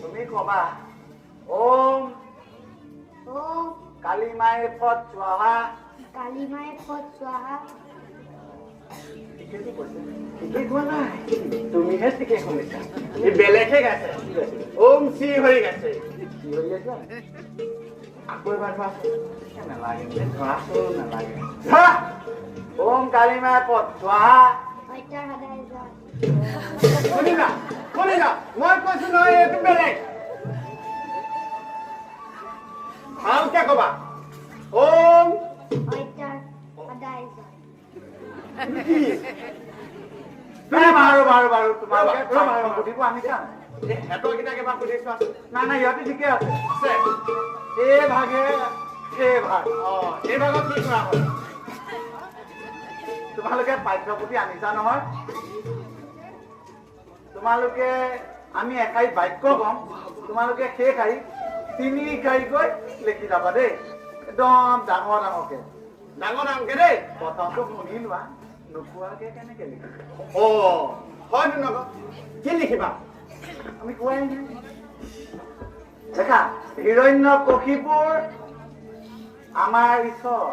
তুমি কবা ওম ওম কালিমায়ে ফট স্বাহা। কালিমায়ে ফট স্বাহা। ঠিকেই কৈছে, ঠিকেই কোৱা নাই, তুমিহে ঠিকেই শুনিছা। ই বেলেগহে গাইছে। ওম শ্ৰী হৰি গাইছে। কি হৰি গাইছা? আকৌ এবাৰ কোৱাচোন। নালাগে ধৰাচোন, নালাগে ধৰা। ওম কালিমায়ে ফট স্বাহা। অত্যাৰ সদায় জয়। শুনিলা শুনিলা, মই কৈছো নহয় এইটো বেলেগ। ভালকে কবা ওম অত্যাৰ সদায় জয়। বাৰু তোমালোকে সুধিব আমি চাম। সিহঁতৰ কেইটাক এবাৰ সুধি চোৱা। নাই সিহঁতে ঠিকে আছে। এই ভাগে এই ভাগ এই ভাগত কি কৰা হয়? তোমালোকে পাঠ্যপুথি আনিছা নহয়? তোমালোকে আমি এশাৰী বাক্য কম, তোমালোকে সেই শাৰী 3 শাৰীকৈ লিখি যাবা দেই। একদম ডাঙৰ ডাঙৰকে দেই। প্ৰথমটো শুনি লোৱা, নোকোৱাকে কেনেকে লিখিবা? হয়তো নকওঁ, কি লিখিবা? আমি কোৱাই নাই। দেখা, হিৰণ্যকশিপুৰ আমাৰ ঈশ্বৰ।